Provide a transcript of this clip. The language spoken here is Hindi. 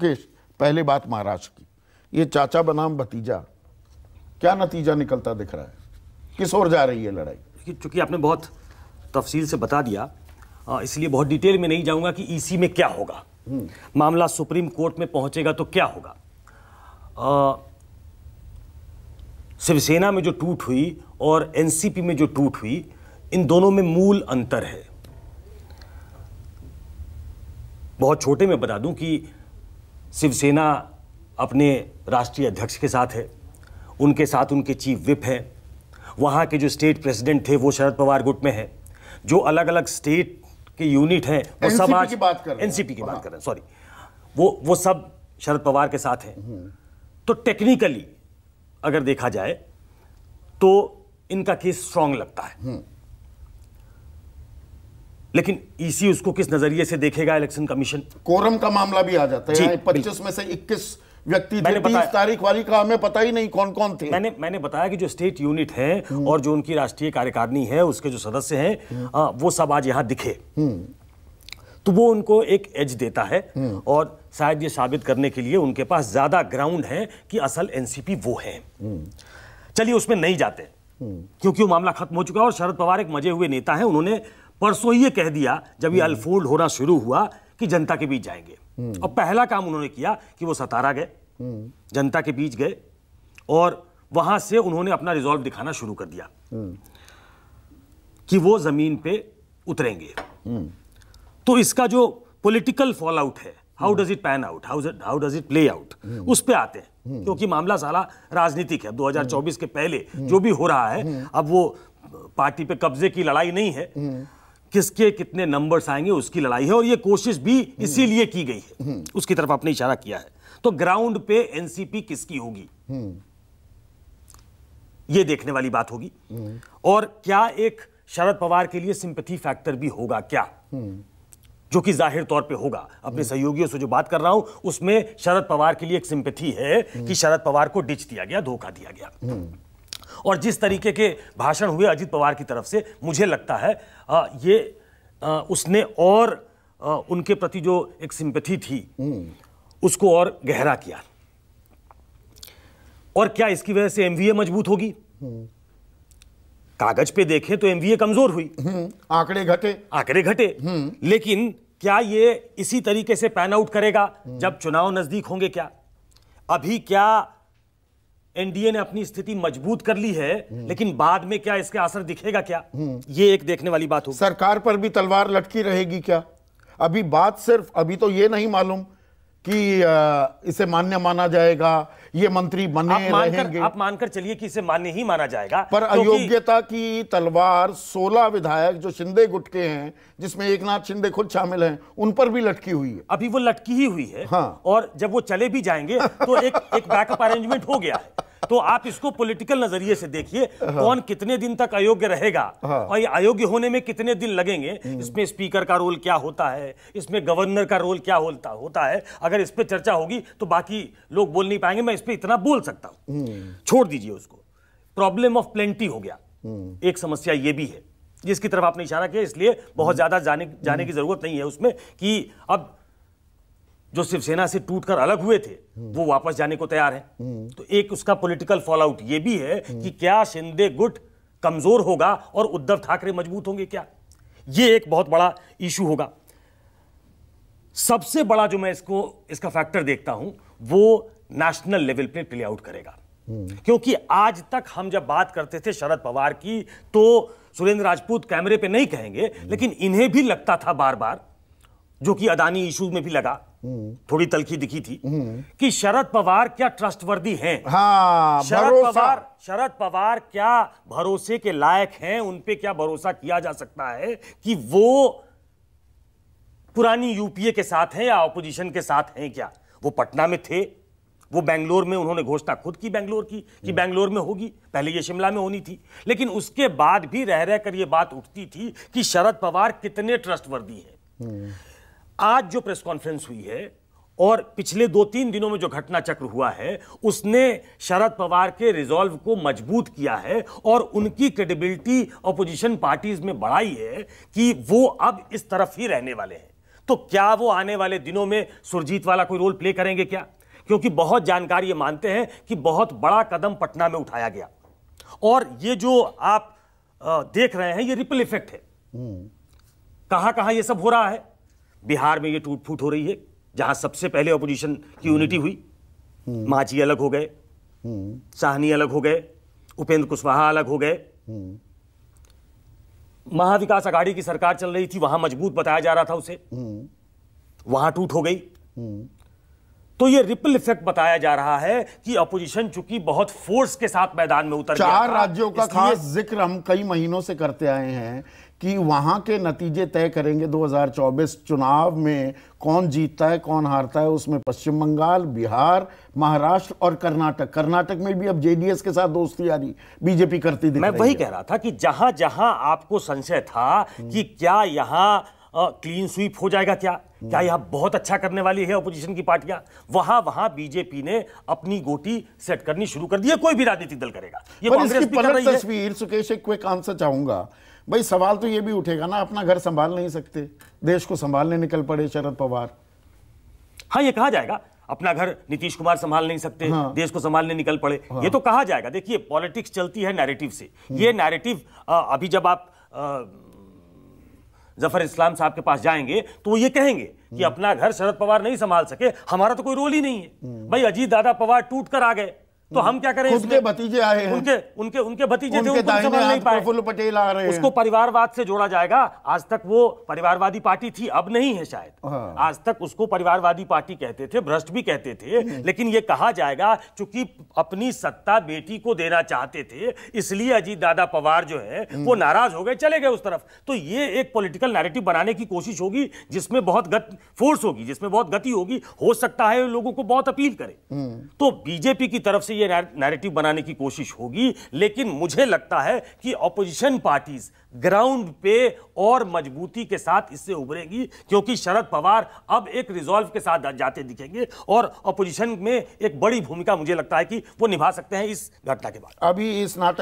ऋषिकेश, पहले बात महाराष्ट्र की, ये चाचा बनाम भतीजा, क्या नतीजा निकलता दिख रहा है? किस ओर जा रही है लड़ाई? चूंकि आपने बहुत तफसील से बता दिया, इसलिए बहुत डिटेल में नहीं जाऊंगा कि ईसी में क्या होगा। मामला सुप्रीम कोर्ट में पहुंचेगा तो क्या होगा। शिवसेना में जो टूट हुई और एनसीपी में जो टूट हुई, इन दोनों में मूल अंतर है। बहुत छोटे में बता दूं कि शिवसेना अपने राष्ट्रीय अध्यक्ष के साथ है, उनके साथ उनके चीफ विप हैं, वहाँ के जो स्टेट प्रेसिडेंट थे वो शरद पवार गुट में है, जो अलग अलग स्टेट के यूनिट हैं वो सब आज एनसीपी की बात कर रहे हैं, सॉरी, वो सब शरद पवार के साथ हैं। तो टेक्निकली अगर देखा जाए तो इनका केस स्ट्रांग लगता है, लेकिन ईसी उसको किस नजरिए से देखेगा, इलेक्शन कमीशन। कोरम का मामला भी आ जाता है, 25 में से 21 व्यक्ति थे, 30 तारीख वाली का हमें पता ही नहीं कौन कौन थे। मैंने बताया कि जो स्टेट यूनिट है और जो उनकी राष्ट्रीय कार्यकारिणी है, उसके जो सदस्य हैं, वो सब आज यहां दिखे, तो वो उनको एक एज देता है और शायद ये साबित करने के लिए उनके पास ज्यादा ग्राउंड है कि असल एनसीपी वो है। चलिए उसमें नहीं जाते क्योंकि वो मामला खत्म हो चुका है और शरद पवार एक मजे हुए नेता हैं। उन्होंने परसों ही ये कह दिया जब ये अनफोल्ड होना शुरू हुआ कि जनता के बीच जाएंगे, और पहला काम उन्होंने किया कि वो सतारा गए, जनता के बीच गए और वहां से उन्होंने अपना रिजॉल्व दिखाना शुरू कर दिया कि वो जमीन पे उतरेंगे। तो इसका जो पॉलिटिकल फॉल आउट है, how does it pan out, how does it play out, उस पे आते हैं, क्योंकि मामला सारा राजनीतिक है। 2024 के पहले जो भी हो रहा है, अब वो पार्टी पे कब्जे की लड़ाई नहीं है, किसके कितने नंबर्स आएंगे उसकी लड़ाई है, और ये कोशिश भी इसीलिए की गई है, उसकी तरफ आपने इशारा किया है। तो ग्राउंड पे एनसीपी किसकी होगी, ये देखने वाली बात होगी। और क्या एक शरद पवार के लिए सिंपैथी फैक्टर भी होगा क्या, जो कि जाहिर तौर पे होगा। अपने सहयोगियों से जो बात कर रहा हूं उसमें शरद पवार के लिए एक सिंपैथी है कि शरद पवार को डिच दिया गया, धोखा दिया गया। और जिस तरीके के भाषण हुए अजित पवार की तरफ से, मुझे लगता है उसने और उनके प्रति जो एक सिंपैथी थी उसको और गहरा किया। और क्या इसकी वजह से एमवीए मजबूत होगी? कागज पे देखें तो एमवीए कमजोर हुई, आंकड़े घटे, लेकिन क्या ये इसी तरीके से पैन आउट करेगा जब चुनाव नजदीक होंगे? क्या अभी क्या एनडीए ने अपनी स्थिति मजबूत कर ली है, लेकिन बाद में क्या इसका असर दिखेगा क्या, ये एक देखने वाली बात होगी। सरकार पर भी तलवार लटकी रहेगी क्या? अभी बात सिर्फ, अभी तो ये नहीं मालूम कि इसे मान्य माना जाएगा, ये मंत्री बने रहेंगे। आप मानकर चलिए कि इसे मान्य ही माना जाएगा, पर अयोग्यता की तलवार 16 विधायक जो शिंदे गुट के हैं, जिसमें एकनाथ शिंदे खुद शामिल हैं, उन पर भी लटकी हुई है। अभी वो लटकी ही हुई है। हाँ। और जब वो चले भी जाएंगे तो एक बैकअप अरेंजमेंट हो गया है। तो आप इसको पॉलिटिकल नजरिए से देखिए, कौन कितने दिन तक अयोग्य रहेगा और ये अयोग्य होने में कितने दिन लगेंगे, इसमें स्पीकर का रोल क्या होता है, इसमें गवर्नर का रोल क्या होता है। अगर इस पे चर्चा होगी तो बाकी लोग बोल नहीं पाएंगे, मैं इस पे इतना बोल सकता हूं, छोड़ दीजिए उसको। प्रॉब्लम ऑफ प्लेंटी हो गया, एक समस्या ये भी है जिसकी तरफ आपने इशारा किया, इसलिए बहुत ज्यादा जाने की जरूरत नहीं है उसमें कि अब जो शिवसेना से टूटकर अलग हुए थे वो वापस जाने को तैयार हैं। तो एक उसका पॉलिटिकल फॉल आउट ये भी है कि क्या शिंदे गुट कमजोर होगा और उद्धव ठाकरे मजबूत होंगे क्या, ये एक बहुत बड़ा इशू होगा। सबसे बड़ा जो मैं इसका फैक्टर देखता हूं वो नेशनल लेवल पे प्ले आउट करेगा, क्योंकि आज तक हम जब बात करते थे शरद पवार की तो सुरेंद्र राजपूत कैमरे पे नहीं कहेंगे, लेकिन इन्हें भी लगता था बार बार, जो कि अदानी इशू में भी लगा, थोड़ी तलखी दिखी थी, कि शरद पवार क्या ट्रस्टवर्दी हैं। हाँ, शरद पवार क्या भरोसे के लायक हैं, उन पे क्या भरोसा किया जा सकता है कि वो पुरानी यूपीए के साथ हैं या ऑपोजिशन के साथ हैं क्या। वो पटना में थे, वो बेंगलोर में उन्होंने घोषणा खुद की बेंगलोर की कि बेंगलोर में होगी, पहले ये शिमला में होनी थी, लेकिन उसके बाद भी रह रहकर ये बात उठती थी कि शरद पवार कितने ट्रस्टवर्दी हैं। आज जो प्रेस कॉन्फ्रेंस हुई है और पिछले 2-3 दिनों में जो घटना चक्र हुआ है उसने शरद पवार के रिजॉल्व को मजबूत किया है और उनकी क्रेडिबिलिटी ऑपोजिशन पार्टीज में बढ़ाई है कि वो अब इस तरफ ही रहने वाले हैं। तो क्या वो आने वाले दिनों में सुरजीत वाला कोई रोल प्ले करेंगे क्या? क्योंकि बहुत जानकार ये मानते हैं कि बहुत बड़ा कदम पटना में उठाया गया, और ये जो आप देख रहे हैं ये रिपल इफेक्ट है। कहां कहां ये सब हो रहा है? बिहार में ये टूट फूट हो रही है, जहां सबसे पहले ऑपोजिशन की यूनिटी हुई, मांझी अलग हो गए, साहनी अलग हो गए, उपेंद्र कुशवाहा अलग हो गए, महाविकास आघाड़ी की सरकार चल रही थी, वहां मजबूत बताया जा रहा था उसे, वहां टूट हो गई। तो ये रिपल इफेक्ट बताया जा रहा है कि अपोजिशन चूंकि बहुत फोर्स के साथ मैदान में उतर गया था। 4 राज्यों का खास जिक्र हम कई महीनों से करते आए हैं कि वहां के नतीजे तय करेंगे 2024 चुनाव में कौन जीतता है कौन हारता है। उसमें पश्चिम बंगाल, बिहार, महाराष्ट्र और कर्नाटक में भी अब जेडीएस के साथ दोस्ती आ रही, बीजेपी करती दिख रही है। मैं वही कह रहा था कि जहां जहां आपको संशय था कि क्या यहां क्लीन स्वीप हो जाएगा, क्या यहां बहुत अच्छा करने वाली है ऑपोजिशन की पार्टियां, वहां बीजेपी ने अपनी गोटी सेट करनी शुरू कर दी है। कोई भी राजनीतिक दल करेगा, ये कांग्रेस भी कर रही है। तस्वीर सुकेश, एक क्विक आंसर चाहूंगा भाई। सवाल तो ये भी उठेगा ना, अपना घर संभाल नहीं सकते, देश को संभालने निकल पड़े शरद पवार। हाँ, ये कहा जाएगा अपना घर नीतीश कुमार संभाल नहीं सकते, हाँ। देश को संभालने निकल पड़े, हाँ। ये तो कहा जाएगा। देखिए, पॉलिटिक्स चलती है नैरेटिव से। ये नैरेटिव अभी जब आप जफर इस्लाम साहब के पास जाएंगे तो वो ये कहेंगे कि अपना घर शरद पवार नहीं संभाल सके, हमारा तो कोई रोल ही नहीं है। भाई, अजीत दादा पवार टूट कर आ गए तो हम क्या करें? खुद के भतीजे आए हैं, उनके भतीजे थे, उनको संभाल नहीं पाए। प्रफुल्ल पटेल आ रहे हैं, उसको परिवारवाद से जोड़ा जाएगा। आज तक वो परिवारवादी पार्टी थी, अब नहीं है शायद। हाँ। आज तक उसको परिवारवादी पार्टी कहते थे, भ्रष्ट भी कहते थे, लेकिन ये कहा जाएगा चूंकि अपनी सत्ता बेटी को देना चाहते थे, इसलिए अजीत दादा पवार जो है वो नाराज हो गए, चले गए उस तरफ। तो ये एक पॉलिटिकल नैरेटिव बनाने की कोशिश होगी जिसमें बहुत फोर्स होगी, जिसमें बहुत गति होगी। हो सकता है लोगों को बहुत अपील करे, तो बीजेपी की तरफ से ये नैरेटिव बनाने की कोशिश होगी। लेकिन मुझे लगता है कि ऑपोजिशन पार्टीज ग्राउंड पे और मजबूती के साथ इससे उभरेंगी, क्योंकि शरद पवार अब एक रिजॉल्व के साथ जाते दिखेंगे और ऑपोजिशन में एक बड़ी भूमिका मुझे लगता है कि वो निभा सकते हैं इस घटना के बाद। अभी इस नाटक